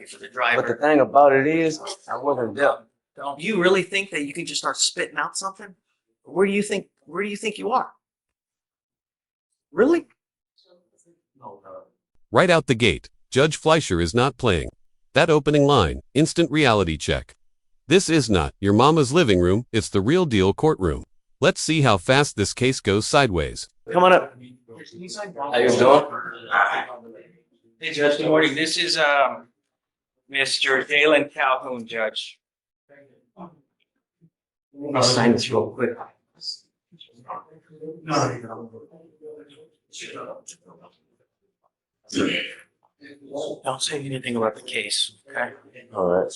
pay for the But driver. the thing about it is, I wasn't there. Don't you really think that you can just start spitting out something? Where do you think you are? Really? Right out the gate, Judge Fleischer is not playing. That opening line, instant reality check. This is not your mama's living room, it's the real deal courtroom. Let's see how fast this case goes sideways. Come on up. How you doing? Hey, Judge, good morning. This is Mr. Dalen Calhoun, Judge. I'll sign this real quick. Don't say anything about the case, okay? All right.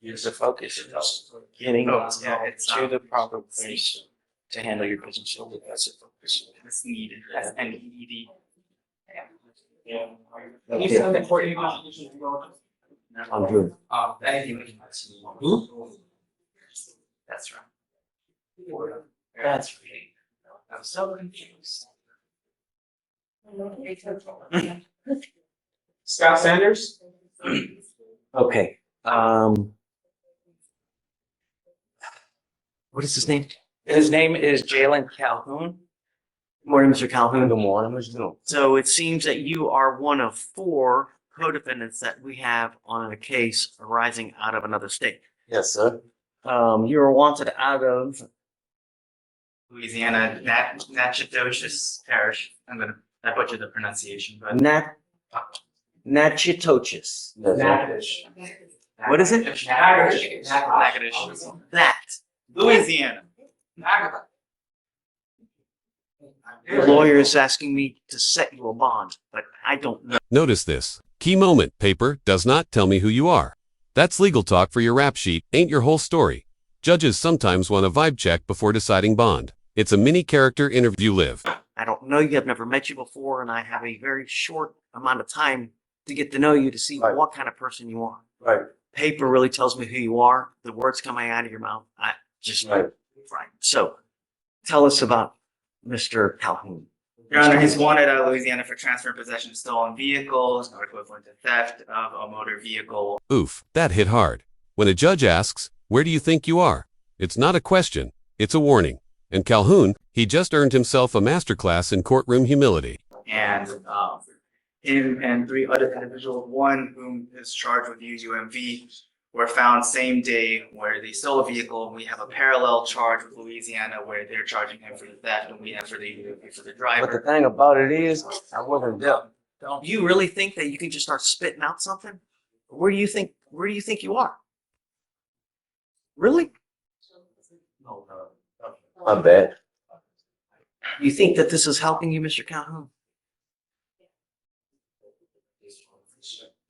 Use the focus is getting it's to the proper place to handle your business. So that's the focus. That's needed. That's NED. Okay. I'm good. Anything we can. That's right. That's right. I'm so confused. Scott Sanders? Okay. What is his name? His name is Jalen Calhoun. Good morning, Mr. Calhoun. Good morning. What you doing? So it seems that you are one of 4 co-defendants that we have on a case arising out of another state. Yes, sir. You were wanted out of Louisiana, Natchitoches Parish. I butchered the pronunciation, but Natchitoches. Natchitoches. What is it? Natchitoches. that. Louisiana. The lawyer is asking me to set you a bond, but I don't know. Notice this. Key moment, paper does not tell me who you are. That's legal talk for your rap sheet, ain't your whole story. Judges sometimes want a vibe check before deciding bond. It's a mini character interview live. I don't know you. I've never met you before, and I have a very short amount of time to get to know you to see Right. what kind of person you are. Right. Paper really tells me who you are. The words coming out of your mouth, I just Right. right. So, tell us about Mr. Calhoun. Your Honor, he's wanted out of Louisiana for transfer and possession of stolen vehicles, or equivalent to theft of a motor vehicle. Oof, that hit hard. When a judge asks, where do you think you are? It's not a question, it's a warning. And Calhoun, he just earned himself a masterclass in courtroom humility. And him and 3 other individuals, one whom is charged with UUMV, were found same day where they stole a vehicle. We have a parallel charge with Louisiana where they're charging him for the theft and we have for the But the driver. thing about it is, I wasn't there. Don't you really think that you can just start spitting out something? Where do you think you are? Really? My bad. You think that this is helping you, Mr. Calhoun?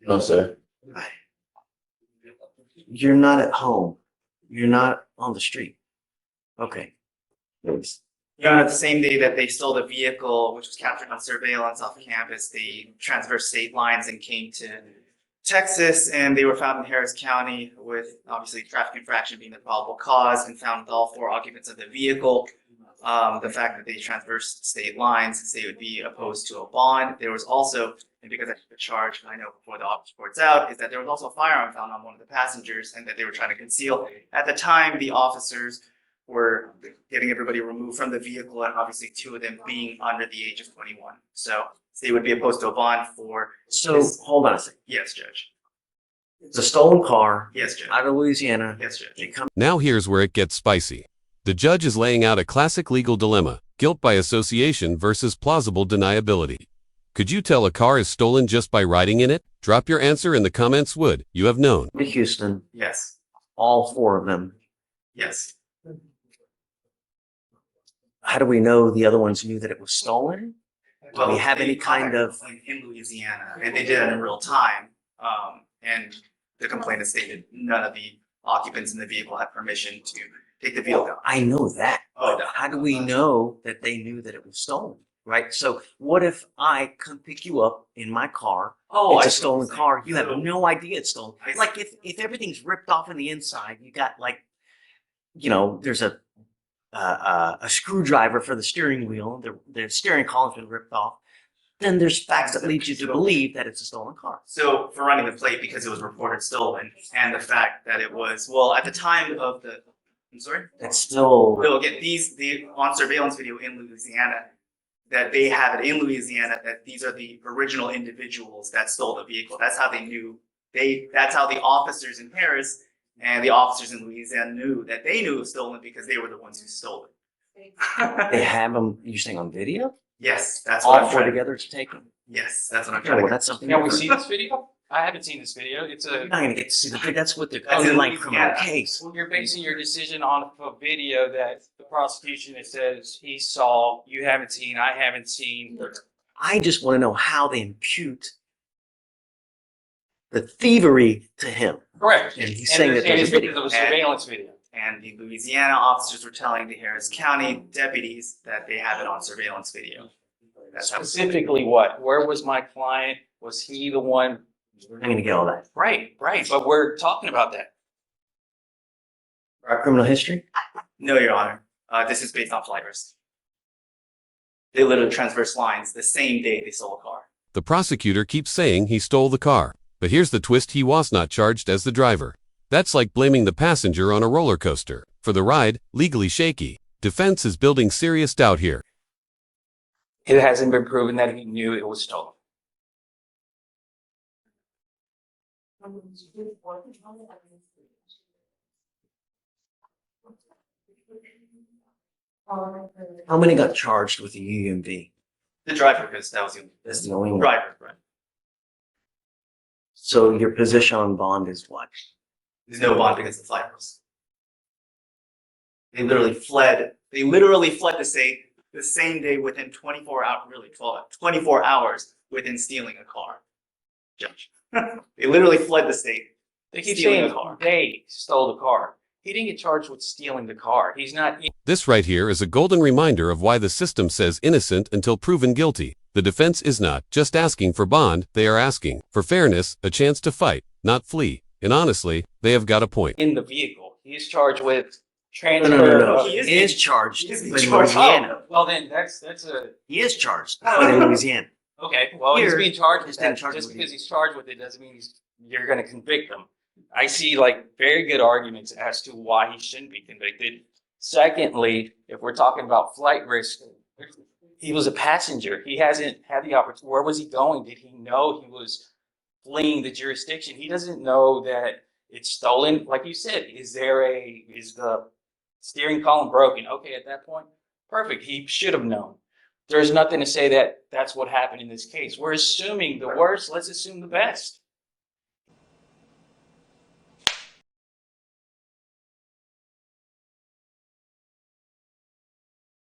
No, sir. You're not at home. You're not on the street. Okay. Thanks. Your Honor, the same day that they stole the vehicle, which was captured on surveillance off campus, they transversed state lines and came to Texas, and they were found in Harris County with obviously traffic infraction being the probable cause, and found with all 4 occupants of the vehicle. The fact that they transversed state lines, they would be opposed to a bond. There was also, and because I took the charge, I know before the office reports out, is that there was also a firearm found on one of the passengers and that they were trying to conceal. At the time, the officers were getting everybody removed from the vehicle, and obviously 2 of them being under the age of 21. So they would be opposed to a bond for. So hold on a second. Yes, Judge. It's a stolen car Yes, Judge. out of Louisiana. Yes, Judge. They come. Now here's where it gets spicy. The judge is laying out a classic legal dilemma, guilt by association versus plausible deniability. Could you tell a car is stolen just by riding in it? Drop your answer in the comments would you have known. To Houston, Yes. all 4 of them. Yes. How do we know the other ones knew that it was stolen? Do we have they any kind of? in Louisiana, and they did it in real time. And the complainant stated none of the occupants in the vehicle had permission to take the vehicle. I know that. Oh, But how do we know that they knew that it was stolen? Right? So what if I come pick you up in my car? It's a stolen car. You have no idea it's stolen. I see. Like if everything's ripped off on the inside, you got like, there's a screwdriver for the steering wheel. The steering column's been ripped off. then there's facts that lead you to believe that it's a stolen car. So for running the plate because it was reported stolen, and the fact that it was, well, at the time of the, I'm sorry? That's still, No, again, the on surveillance video in Louisiana, that they have it in Louisiana, that these are the original individuals that stole the vehicle. That's how they knew, that's how the officers in Harris and the officers in Louisiana knew that they knew it was stolen because they were the ones who stole it. they have them, you're saying on video? Yes, that's what All I'm four trying to, together it's taken? yes, that's what I'm Yeah, trying well, to. that's something. Can we different. see this video? I haven't seen this video. It's You're a, not gonna get to see the video. That's what the That's in underlying criminal Louisiana. case. you're basing your decision on a video that the prosecution it says he saw, you haven't seen, I haven't seen. I just want to know how they impute the thievery to him. Correct. And he's saying that and there's it's a video. because of a surveillance video. And the Louisiana officers were telling the Harris County deputies that they have it on surveillance video. That's how. Specifically what? Where was my client? Was he the one? I'm gonna get all that. Right, right. But we're talking about that. Our criminal history? No, Your Honor. This is based on flight risk. They literally transverse lines the same day they stole a car. The prosecutor keeps saying he stole the car, but here's the twist: he was not charged as the driver. That's like blaming the passenger on a roller coaster for the ride, legally shaky. Defense is building serious doubt here. It hasn't been proven that he knew it was stolen. How many got charged with the UMV? The driver, because that was the That's the only one. driver, right? So your position on bond is what? There's no bond because of flight risk. They literally fled. They literally fled the state the same day within 24 hours, really 24 hours within stealing a car. Judge. They literally fled the state. They keep Stealing saying a car. they stole the car. He didn't get charged with stealing the car. He's not. This right here is a golden reminder of why the system says innocent until proven guilty. The defense is not just asking for bond, they are asking for fairness, a chance to fight, not flee. And honestly, they have got a point. In the vehicle. He's charged with No, transfer. no, no, no. of- He is charged He is in charged. Louisiana. Oh, well then that's a He is charged, but in Louisiana. okay. Well, he's Here, being charged with he's being that. charged Just with because it. he's charged with it doesn't mean you're going to convict him. I see like very good arguments as to why he shouldn't be convicted. Secondly, if we're talking about flight risk, he was a passenger. He hasn't had the opportunity. Where was he going? Did he know he was fleeing the jurisdiction? He doesn't know that it's stolen. Like you said, is the steering column broken? Okay, at that point, perfect. He should have known. There's nothing to say that that's what happened in this case. We're assuming the worst. Let's assume the best.